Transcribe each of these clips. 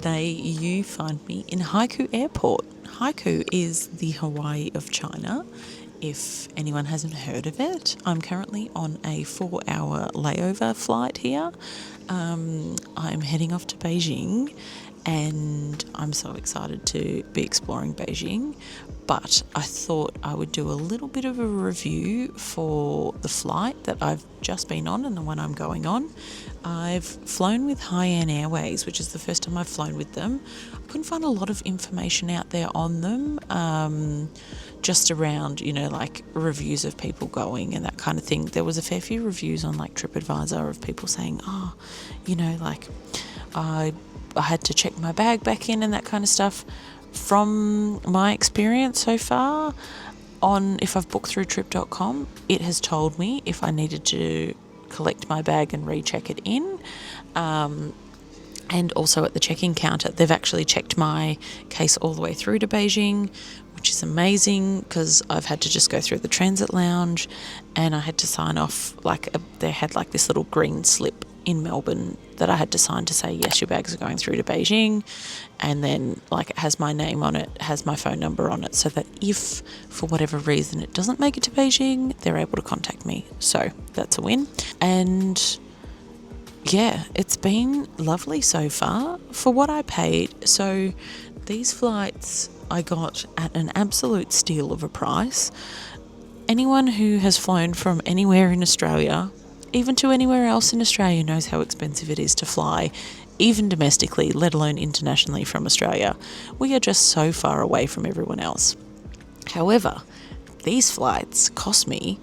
today you find me in Haikou Airport. Haikou is the Hawaii of China. If anyone hasn't heard of it, I'm currently on a 4-hour layover flight here. I'm heading off to Beijing and I'm so excited to be exploring Beijing. But I thought I would do a little bit of a review for the flight that I've just been on and the one I'm going on. I've flown with Hainan Airways, which is the first time I've flown with them. I couldn't find a lot of information out there on them, just around, like reviews of people going and that kind of thing. There was a fair few reviews on like TripAdvisor of people saying, I had to check my bag back in and that kind of stuff. From my experience so far, if I've booked through trip.com, it has told me if I needed to collect my bag and recheck it in. And also at the check-in counter, they've actually checked my case all the way through to Beijing, which is amazing because I've had to just go through the transit lounge and I had to sign off, they had this little green slip in Melbourne that I had to sign to say, yes, your bags are going through to Beijing. And then it has my name on it, has my phone number on it, so that if for whatever reason it doesn't make it to Beijing, they're able to contact me. So that's a win. And yeah, it's been lovely so far for what I paid. So these flights I got at an absolute steal of a price. Anyone who has flown from anywhere in Australia, even to anywhere else in Australia, knows how expensive it is to fly, even domestically, let alone internationally from Australia. We are just so far away from everyone else. However, these flights cost me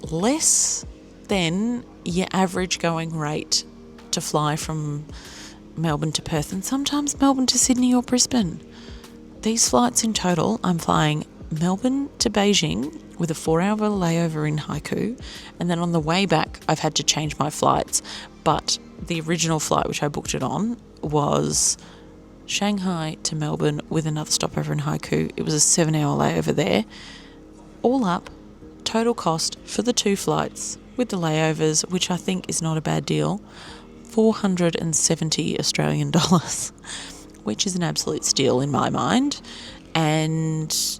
less than your average going rate to fly from Melbourne to Perth and sometimes Melbourne to Sydney or Brisbane. These flights in total, I'm flying Melbourne to Beijing with a 4-hour layover in Haikou, and then on the way back I've had to change my flights, but the original flight which I booked it on was Shanghai to Melbourne with another stopover in Haikou. It was a 7-hour layover there. All up, total cost for the 2 flights with the layovers, which I think is not a bad deal, 470 Australian dollars, which is an absolute steal in my mind, and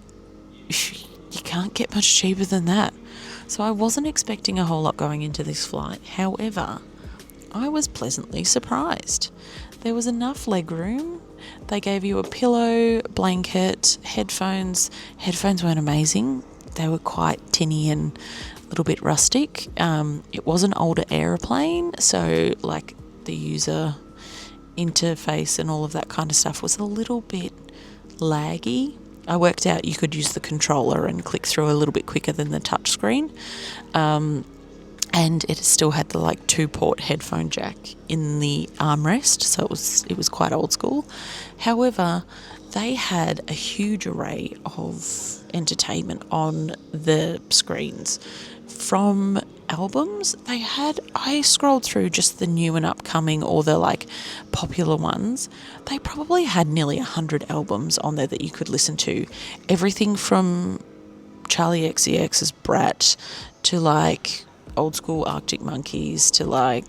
you can't get much cheaper than that. So I wasn't expecting a whole lot going into this flight. However, I was pleasantly surprised. There was enough legroom. They gave you a pillow, blanket, headphones. Headphones weren't amazing. They were quite tinny and a little bit rustic. It was an older aeroplane, so the user interface and all of that kind of stuff was a little bit laggy. I worked out you could use the controller and click through a little bit quicker than the touch screen. And it still had the 2-port headphone jack in the armrest, so it was quite old school. However, they had a huge array of entertainment on the screens. From albums, I scrolled through just the new and upcoming or the popular ones. They probably had nearly 100 albums on there that you could listen to. Everything from Charlie XCX's Brat to old school Arctic Monkeys to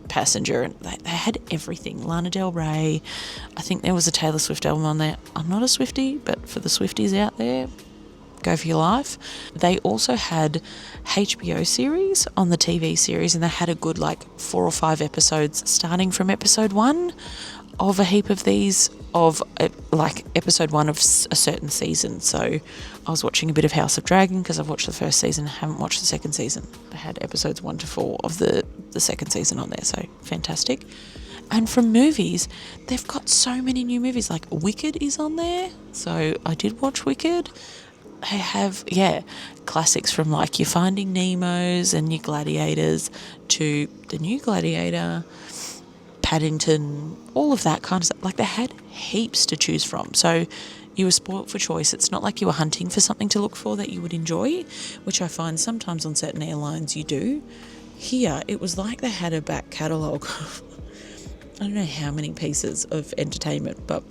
Passenger, and they had everything. Lana Del Rey, I think there was a Taylor Swift album on there. I'm not a Swiftie, but for the Swifties out there, go for your life. They also had HBO series on the TV series, and they had a good 4 or 5 episodes starting from episode 1 of a heap of these, of episode 1 of a certain season. So I was watching a bit of House of Dragon because I've watched the first season, haven't watched the second season. They had episodes 1 to 4 of the second season on there, so fantastic. And from movies, they've got so many new movies, Wicked is on there, so I did watch Wicked. They have, classics from your Finding Nemos and your Gladiators to the new Gladiator, Paddington, all of that kind of stuff. They had heaps to choose from. So you were spoilt for choice. It's not like you were hunting for something to look for that you would enjoy, which I find sometimes on certain airlines you do. Here, it was like they had a back catalogue of, I don't know how many pieces of entertainment, but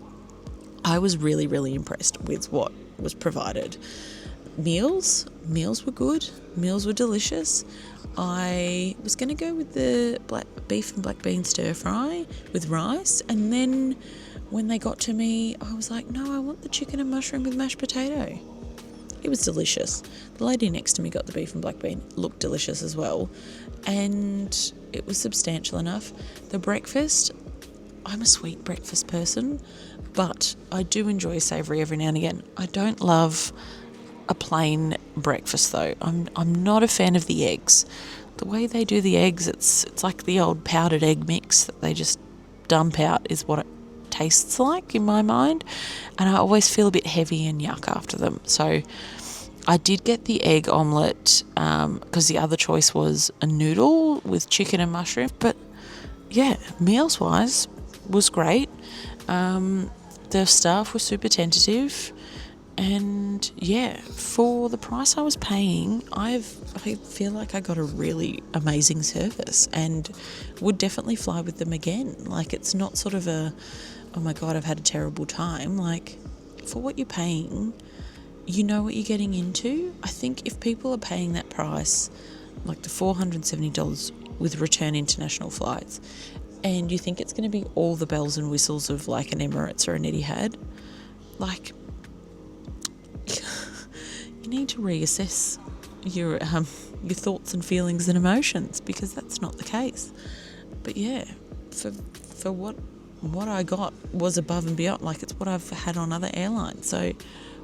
I was really, really impressed with what was provided. Meals were good. Meals were delicious. I was going to go with the beef and black bean stir fry with rice, and then when they got to me, I was like, no, I want the chicken and mushroom with mashed potato. It was delicious. The lady next to me got the beef and black bean. Looked delicious as well. And it was substantial enough. The breakfast, I'm a sweet breakfast person, but I do enjoy savoury every now and again. I don't love a plain breakfast though. I'm not a fan of the eggs. The way they do the eggs, it's like the old powdered egg mix that they just dump out is what it tastes like in my mind, and I always feel a bit heavy and yuck after them. So I did get the egg omelette because the other choice was a noodle with chicken and mushroom. But yeah, meals wise was great. The staff were super tentative, and yeah, for the price I was paying, I feel like I got a really amazing service and would definitely fly with them again. Like, it's not sort of a, oh my God, I've had a terrible time. Like, for what you're paying, you know what you're getting into. I think if people are paying that price, like the $470 with return international flights, and you think it's going to be all the bells and whistles of like an Emirates or an Etihad, like, you need to reassess your thoughts and feelings and emotions, because that's not the case. But yeah, for what I got was above and beyond. Like, it's what I've had on other airlines. So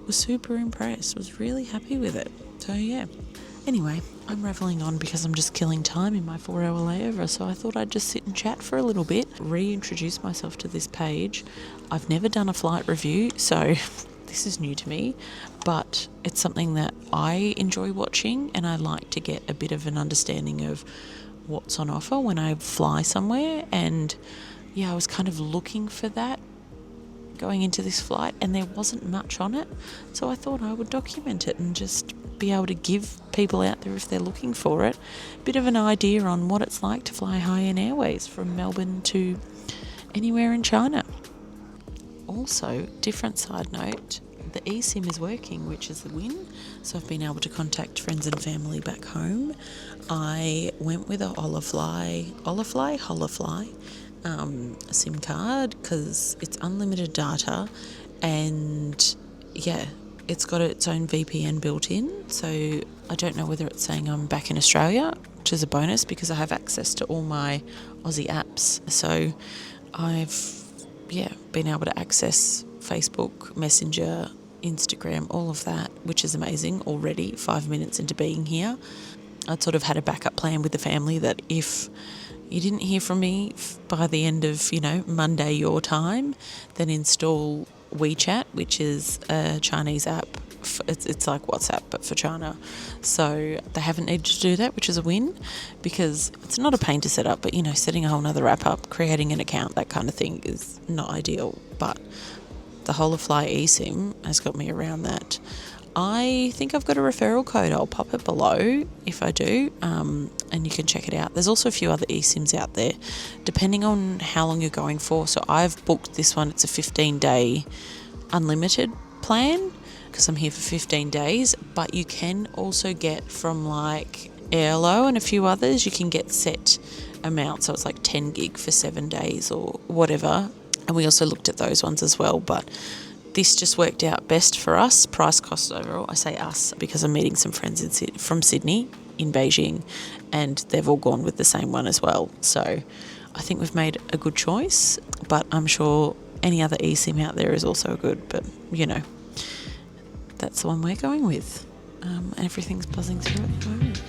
was super impressed, was really happy with it. So yeah. Anyway, I'm ravelling on because I'm just killing time in my 4-hour layover, so I thought I'd just sit and chat for a little bit, reintroduce myself to this page. I've never done a flight review, so this is new to me, but it's something that I enjoy watching, and I like to get a bit of an understanding of what's on offer when I fly somewhere. And yeah, I was kind of looking for that going into this flight, and there wasn't much on it, so I thought I would document it and just be able to give people out there, if they're looking for it, a bit of an idea on what it's like to fly Hainan Airways from Melbourne to anywhere in China. Also, different side note, the eSIM is working, which is the win. So I've been able to contact friends and family back home. I went with a Holafly SIM card because it's unlimited data, and yeah, it's got its own VPN built in. So I don't know whether it's saying I'm back in Australia, which is a bonus because I have access to all my Aussie apps. So I've been able to access Facebook, Messenger, Instagram, all of that, which is amazing already 5 minutes into being here. I'd sort of had a backup plan with the family that if you didn't hear from me by the end of, Monday your time, then install WeChat, which is a Chinese app. It's like WhatsApp, but for China. So they haven't needed to do that, which is a win, because it's not a pain to set up, but, setting a whole nother app up, creating an account, that kind of thing is not ideal. But the Holafly eSIM has got me around that. I think I've got a referral code. I'll pop it below if I do, and you can check it out. There's also a few other eSIMs out there, depending on how long you're going for. So I've booked this one. It's a 15-day unlimited plan because I'm here for 15 days. But you can also get from like Airlo and a few others, you can get set amounts. So it's like 10 gig for 7 days or whatever. And we also looked at those ones as well. But this just worked out best for us, price cost overall. I say us because I'm meeting some friends from Sydney in Beijing, and they've all gone with the same one as well. So I think we've made a good choice, but I'm sure any other eSIM out there is also good. But, that's the one we're going with. And everything's buzzing through at the moment.